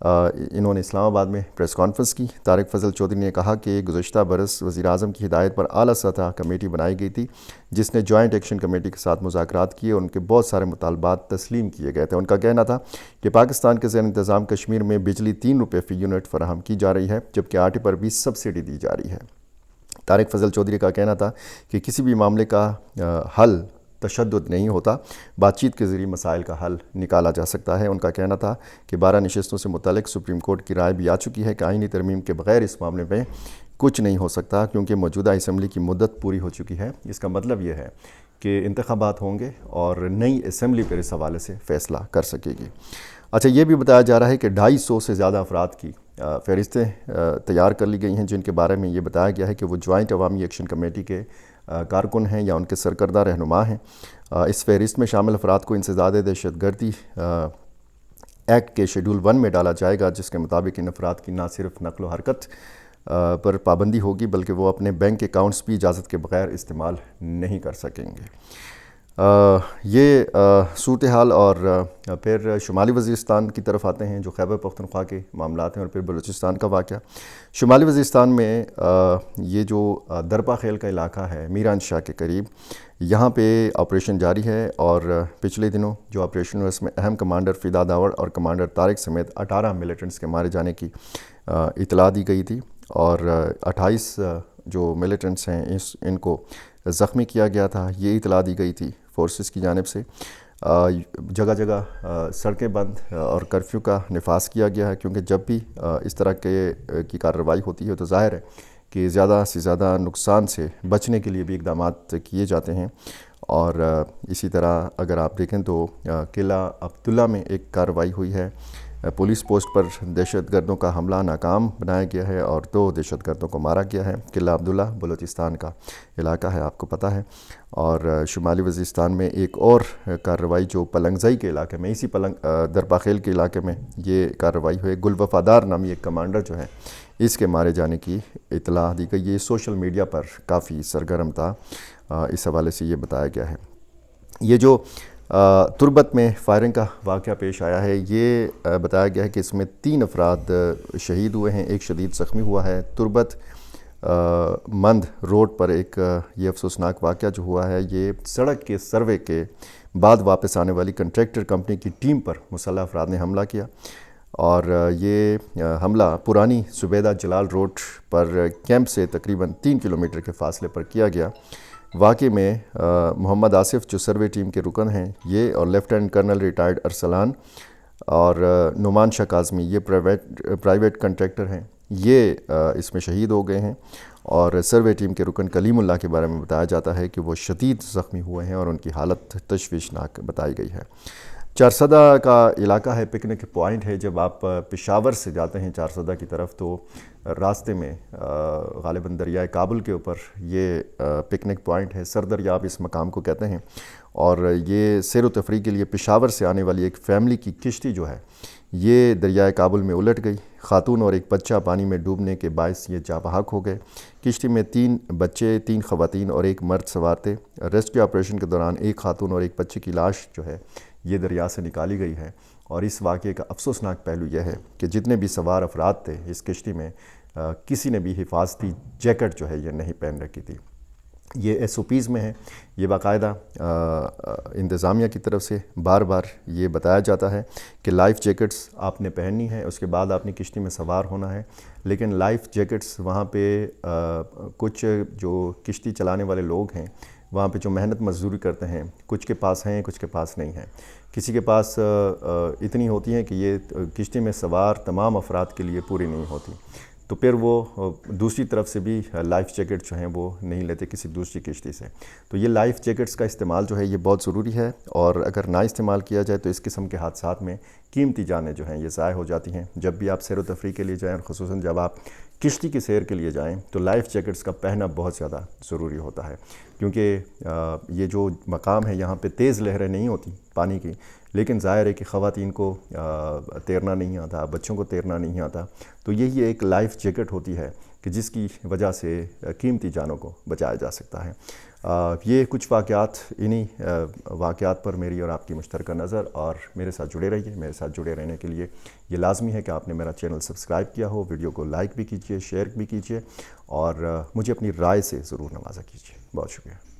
انہوں نے اسلام آباد میں پریس کانفرنس کی۔ طارق فضل چودھری نے کہا کہ گزشتہ برس وزیر اعظم کی ہدایت پر اعلیٰ سطح کمیٹی بنائی گئی تھی جس نے جوائنٹ ایکشن کمیٹی کے ساتھ مذاکرات کیے اور ان کے بہت سارے مطالبات تسلیم کیے گئے تھے۔ ان کا کہنا تھا کہ پاکستان کے زیر انتظام کشمیر میں بجلی 3 روپے فی یونٹ فراہم کی جا رہی ہے جبکہ آٹے پر بھی سبسڈی دی جا رہی ہے۔ طارق فضل چودھری کا کہنا تھا کہ کسی بھی معاملے کا حل تشدد نہیں ہوتا، بات چیت کے ذریعے مسائل کا حل نکالا جا سکتا ہے۔ ان کا کہنا تھا کہ 12 نشستوں سے متعلق سپریم کورٹ کی رائے بھی آ چکی ہے کہ آئینی ترمیم کے بغیر اس معاملے میں کچھ نہیں ہو سکتا کیونکہ موجودہ اسمبلی کی مدت پوری ہو چکی ہے۔ اس کا مطلب یہ ہے کہ انتخابات ہوں گے اور نئی اسمبلی پر اس حوالے سے فیصلہ کر سکے گی۔ اچھا، یہ بھی بتایا جا رہا ہے کہ 250 سے زیادہ افراد کی فہرستیں تیار کر لی گئی ہیں جن کے بارے میں یہ بتایا گیا ہے کہ وہ جوائنٹ عوامی ایکشن کمیٹی کے کارکن ہیں یا ان کے سرکردہ رہنما ہیں۔ اس فہرست میں شامل افراد کو انسداد دہشت گردی ایکٹ کے شیڈول 1 میں ڈالا جائے گا جس کے مطابق ان افراد کی نہ صرف نقل و حرکت پر پابندی ہوگی بلکہ وہ اپنے بینک اکاؤنٹس بھی اجازت کے بغیر استعمال نہیں کر سکیں گے۔ یہ صورتحال اور پھر شمالی وزیرستان کی طرف آتے ہیں جو خیبر پختونخوا کے معاملات ہیں اور پھر بلوچستان کا واقعہ۔ شمالی وزیرستان میں یہ جو درپا خیل کا علاقہ ہے میران شاہ کے قریب، یہاں پہ آپریشن جاری ہے اور پچھلے دنوں جو آپریشن ہوا اس میں اہم کمانڈر فدا داوڑ اور کمانڈر طارق سمیت 18 ملیٹنٹس کے مارے جانے کی اطلاع دی گئی تھی اور 28 جو ملیٹنٹس ہیں ان کو زخمی کیا گیا تھا۔ یہ اطلاع دی گئی تھی فورسز کی جانب سے۔ جگہ جگہ سڑکیں بند اور کرفیو کا نفاذ کیا گیا ہے کیونکہ جب بھی اس طرح کی کارروائی ہوتی ہے تو ظاہر ہے کہ زیادہ سے زیادہ نقصان سے بچنے کے لیے بھی اقدامات کیے جاتے ہیں۔ اور اسی طرح اگر آپ دیکھیں تو قلعہ عبداللہ میں ایک کارروائی ہوئی ہے، پولیس پوسٹ پر دہشت گردوں کا حملہ ناکام بنایا گیا ہے اور 2 دہشت گردوں کو مارا گیا ہے۔ قلعہ عبداللہ بلوچستان کا علاقہ ہے، آپ کو پتہ ہے۔ اور شمالی وزیرستان میں ایک اور کارروائی جو پلنگزئی کے علاقے میں، اسی درپاخیل کے علاقے میں یہ کارروائی ہوئی، گل وفادار نامی ایک کمانڈر جو ہے اس کے مارے جانے کی اطلاع دی گئی۔ یہ سوشل میڈیا پر کافی سرگرم تھا، اس حوالے سے یہ بتایا گیا ہے۔ یہ جو تربت میں فائرنگ کا واقعہ پیش آیا ہے، یہ بتایا گیا ہے کہ اس میں 3 افراد شہید ہوئے ہیں، ایک شدید زخمی ہوا ہے۔ تربت مند روڈ پر ایک یہ افسوسناک واقعہ جو ہوا ہے، یہ سڑک کے سروے کے بعد واپس آنے والی کنٹریکٹر کمپنی کی ٹیم پر مسلح افراد نے حملہ کیا اور یہ حملہ پرانی زبیدہ جلال روڈ پر کیمپ سے تقریباً 3 کلومیٹر کے فاصلے پر کیا گیا۔ واقعے میں محمد آصف جو سروے ٹیم کے رکن ہیں یہ اور لیفٹیننٹ کرنل ریٹائرڈ ارسلان اور نعمان شاہ کاظمی یہ پرائیویٹ کنٹریکٹر ہیں، یہ اس میں شہید ہو گئے ہیں۔ اور سروے ٹیم کے رکن کلیم اللہ کے بارے میں بتایا جاتا ہے کہ وہ شدید زخمی ہوئے ہیں اور ان کی حالت تشویشناک بتائی گئی ہے۔ چارسدہ کا علاقہ ہے، پکنک پوائنٹ ہے۔ جب آپ پشاور سے جاتے ہیں چارسدہ کی طرف تو راستے میں غالباً دریائے کابل کے اوپر یہ پکنک پوائنٹ ہے، سر دریاب اس مقام کو کہتے ہیں۔ اور یہ سیر و تفریح کے لیے پشاور سے آنے والی ایک فیملی کی کشتی جو ہے یہ دریائے کابل میں الٹ گئی، خاتون اور ایک بچہ پانی میں ڈوبنے کے باعث یہ جاں بحق ہو گئے۔ کشتی میں 3 بچے، 3 خواتین اور ایک مرد سوار تھے۔ ریسکیو آپریشن کے دوران ایک خاتون اور ایک بچے کی لاش جو ہے یہ دریا سے نکالی گئی ہے۔ اور اس واقعے کا افسوسناک پہلو یہ ہے کہ جتنے بھی سوار افراد تھے اس کشتی میں کسی نے بھی حفاظتی جیکٹ جو ہے یہ نہیں پہن رکھی تھی۔ یہ SOPs میں ہے، یہ باقاعدہ انتظامیہ کی طرف سے بار بار یہ بتایا جاتا ہے کہ لائف جیکٹس آپ نے پہننی ہے، اس کے بعد آپ نے کشتی میں سوار ہونا ہے۔ لیکن لائف جیکٹس وہاں پہ کچھ جو کشتی چلانے والے لوگ ہیں وہاں پہ جو محنت مزدوری کرتے ہیں کچھ کے پاس ہیں کچھ کے پاس نہیں ہیں، کسی کے پاس اتنی ہوتی ہیں کہ یہ کشتی میں سوار تمام افراد کے لیے پوری نہیں ہوتی، تو پھر وہ دوسری طرف سے بھی لائف جیکٹ جو ہیں وہ نہیں لیتے کسی دوسری کشتی سے۔ تو یہ لائف جیکٹس کا استعمال جو ہے یہ بہت ضروری ہے، اور اگر نہ استعمال کیا جائے تو اس قسم کے حادثات میں قیمتی جانیں جو ہیں یہ ضائع ہو جاتی ہیں۔ جب بھی آپ سیر و تفریح کے لیے جائیں اور خصوصاً جب آپ کشتی کی سیر کے لیے جائیں تو لائف جیکٹس کا پہننا بہت زیادہ ضروری ہوتا ہے، کیونکہ یہ جو مقام ہے یہاں پہ تیز لہریں نہیں ہوتی پانی کی، لیکن ظاہر ہے کہ خواتین کو تیرنا نہیں آتا، بچوں کو تیرنا نہیں آتا، تو یہی ایک لائف جیکٹ ہوتی ہے کہ جس کی وجہ سے قیمتی جانوں کو بچایا جا سکتا ہے۔ یہ کچھ واقعات، انہی واقعات پر میری اور آپ کی مشترکہ نظر، اور میرے ساتھ جڑے رہیے۔ میرے ساتھ جڑے رہنے کے لیے یہ لازمی ہے کہ آپ نے میرا چینل سبسکرائب کیا ہو، ویڈیو کو لائک بھی کیجئے، شیئر بھی کیجئے، اور مجھے اپنی رائے سے ضرور نوازا کیجئے۔ بہت شکریہ۔